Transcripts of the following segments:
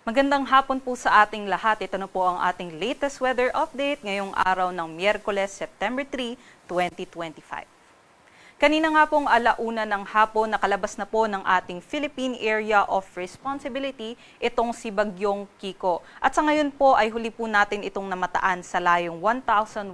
Magandang hapon po sa ating lahat. Ito na po ang ating latest weather update ngayong araw ng Miyerkules, September 3, 2025. Kanina nga pong alauna ng hapon, nakalabas na po ng ating Philippine Area of Responsibility itong si Bagyong Kiko. At sa ngayon po ay huli po natin itong namataan sa layong 1,100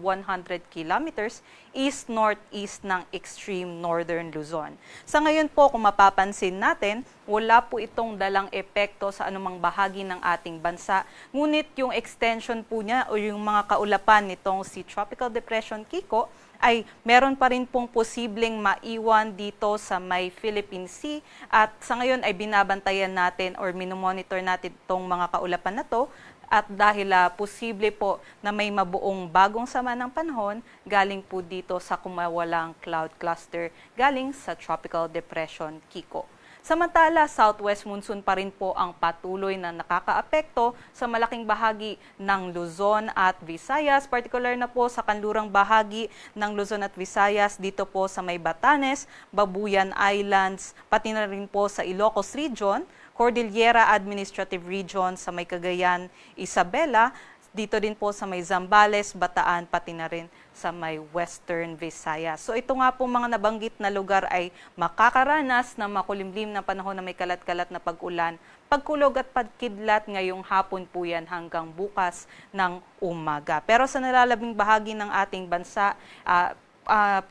kilometers east-northeast ng extreme northern Luzon. Sa ngayon po, kung mapapansin natin, wala po itong dalang epekto sa anumang bahagi ng ating bansa. Ngunit yung extension po niya o yung mga kaulapan nitong si Tropical Depression Kiko ay meron pa rin pong posibleng maiwan dito sa may Philippine Sea at sa ngayon ay binabantayan natin or minomonitor natin itong mga kaulapan na to at dahil posible po na may mabuong bagong sama ng panahon galing po dito sa kumawalang cloud cluster galing sa Tropical Depression Kiko. Samantala, southwest monsoon pa rin po ang patuloy na nakakaapekto sa malaking bahagi ng Luzon at Visayas, particular na po sa kanlurang bahagi ng Luzon at Visayas, dito po sa may Batanes, Babuyan Islands, pati na rin po sa Ilocos Region, Cordillera Administrative Region sa may Cagayan, Isabela, dito din po sa may Zambales, Bataan, pati na rin sa may Western Visayas. So ito nga po mga nabanggit na lugar ay makakaranas ng makulimlim na panahon na may kalat-kalat na pag-ulan, pagkulog at pagkidlat ngayong hapon po yan hanggang bukas ng umaga. Pero sa nalalabing bahagi ng ating bansa,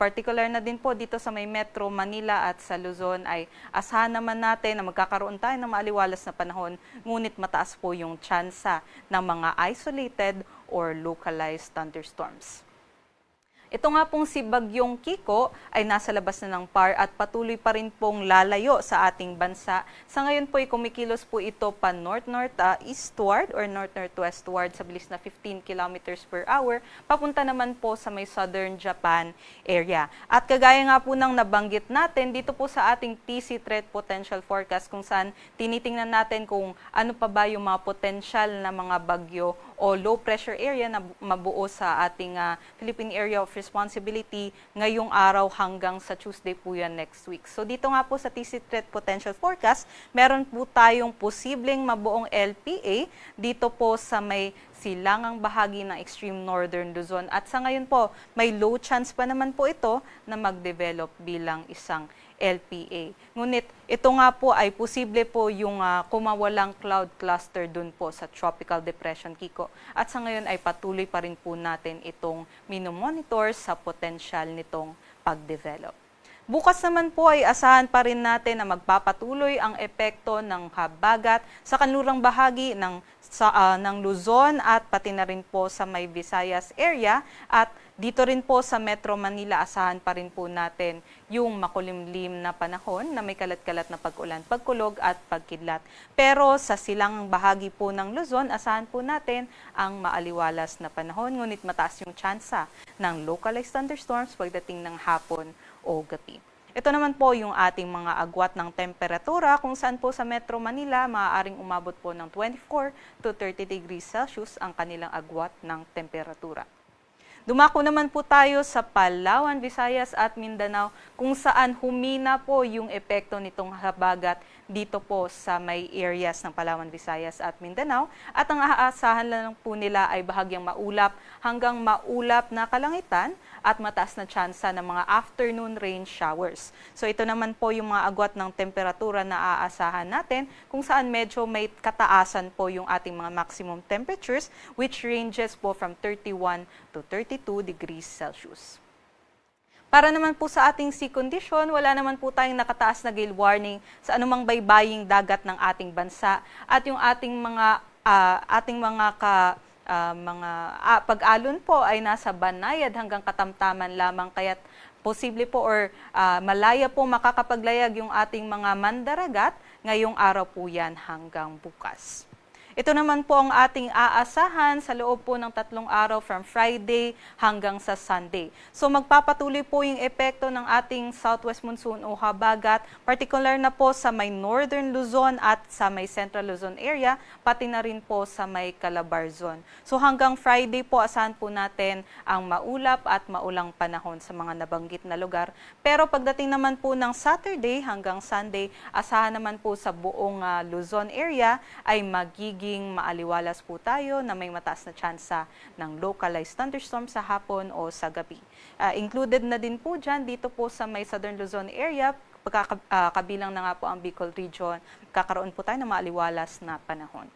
particular na din po dito sa may Metro Manila at sa Luzon ay asahan naman natin na magkakaroon tayo ng maaliwalas na panahon, ngunit mataas po yung tsansa ng mga isolated or localized thunderstorms. Ito nga pong si Bagyong Kiko ay nasa labas na ng PAR at patuloy pa rin pong lalayo sa ating bansa. Sa ngayon po ay kumikilos po ito pa north-north-eastward or north-northwestward sa bilis na 15 kilometers per hour, papunta naman po sa may southern Japan area. At kagaya nga po ng nabanggit natin, dito po sa ating TC Threat Potential Forecast kung saan tinitingnan natin kung ano pa ba yung mga potential na mga bagyo o low pressure area na mabuo sa ating Philippine Area of Responsibility ngayong araw hanggang sa Tuesday po yan next week. So dito nga po sa TC Threat Potential Forecast, meron po tayong posibleng mabuong LPA dito po sa may silangang bahagi ng extreme northern Luzon. At sa ngayon po, may low chance pa naman po ito na mag-develop bilang isang LPA. Ngunit ito nga po ay posible po yung kumawalang cloud cluster dun po sa Tropical Depression Kiko. At sa ngayon ay patuloy pa rin po natin itong minomonitor sa potential nitong pag-develop. Bukas naman po ay asahan pa rin natin na magpapatuloy ang epekto ng habagat sa kanlurang bahagi ng Luzon at pati na rin po sa may Visayas area at dito rin po sa Metro Manila asahan pa rin po natin yung makulimlim na panahon na may kalat-kalat na pag-ulan, pagkulog at pagkidlat. Pero sa silangang bahagi po ng Luzon, asahan po natin ang maaliwalas na panahon, ngunit mataas yung tsansa ng localized thunderstorms pagdating ng hapon o gabi. Ito naman po yung ating mga agwat ng temperatura kung saan po sa Metro Manila maaaring umabot po ng 24 to 30 degrees Celsius ang kanilang agwat ng temperatura. Dumako naman po tayo sa Palawan, Visayas at Mindanao kung saan humina po yung epekto nitong habagat dito po sa may areas ng Palawan, Visayas at Mindanao at ang aasahan lang po nila ay bahagyang maulap hanggang maulap na kalangitan at mataas na tsansa ng mga afternoon rain showers. So ito naman po yung mga agwat ng temperatura na aasahan natin kung saan medyo may kataasan po yung ating mga maximum temperatures which ranges po from 31 to 32 degrees Celsius. Para naman po sa ating sea condition, wala naman po tayong nakataas na gale warning sa anumang baybaying dagat ng ating bansa at yung ating mga pag-alon po ay nasa banayad hanggang katamtaman lamang kaya't posible po or malaya po makakapaglayag yung ating mga mandaragat ngayong araw po yan hanggang bukas. Ito naman po ang ating aasahan sa loob po ng 3 araw from Friday hanggang sa Sunday. So magpapatuloy po yung epekto ng ating southwest monsoon o habagat, particular na po sa may northern Luzon at sa may central Luzon area, pati na rin po sa may Calabarzon. So hanggang Friday po asahan po natin ang maulap at maulang panahon sa mga nabanggit na lugar. Pero pagdating naman po ng Saturday hanggang Sunday, asahan naman po sa buong Luzon area ay magiging magiging maaliwalas po tayo na may mataas na tsansa ng localized thunderstorm sa hapon o sa gabi. Included na din po dyan dito po sa may Southern Luzon area, kabilang na nga po ang Bicol region, kakaroon po tayo ng maaliwalas na panahon.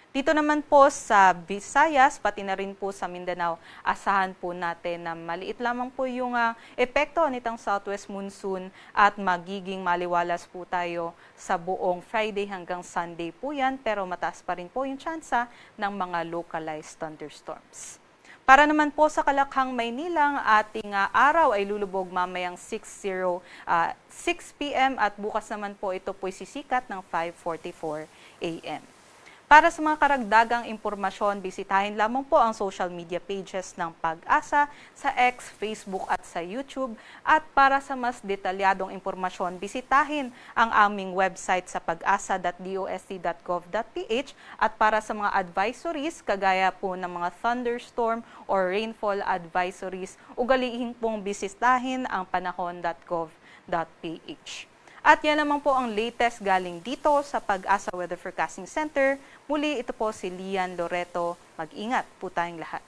Dito naman po sa Visayas, pati na rin po sa Mindanao, asahan po natin na maliit lamang po yung epekto nitong southwest monsoon at magiging maliwalas po tayo sa buong Friday hanggang Sunday po yan, pero mataas pa rin po yung tsansa ng mga localized thunderstorms. Para naman po sa Kalakhang, Maynila, ating araw ay lulubog mamayang 6 p.m. at bukas naman po ito po'y sisikat ng 5:44 a.m. Para sa mga karagdagang impormasyon, bisitahin lamang po ang social media pages ng Pag-asa sa X, Facebook at sa YouTube. At para sa mas detalyadong impormasyon, bisitahin ang aming website sa pag-asa.dost.gov.ph. At para sa mga advisories, kagaya po ng mga thunderstorm or rainfall advisories, ugalihin pong bisitahin ang panahon.gov.ph. At yan naman po ang latest galing dito sa Pag-asa Weather Forecasting Center. Muli, ito po si Lian Loreto. Mag-ingat po tayong lahat.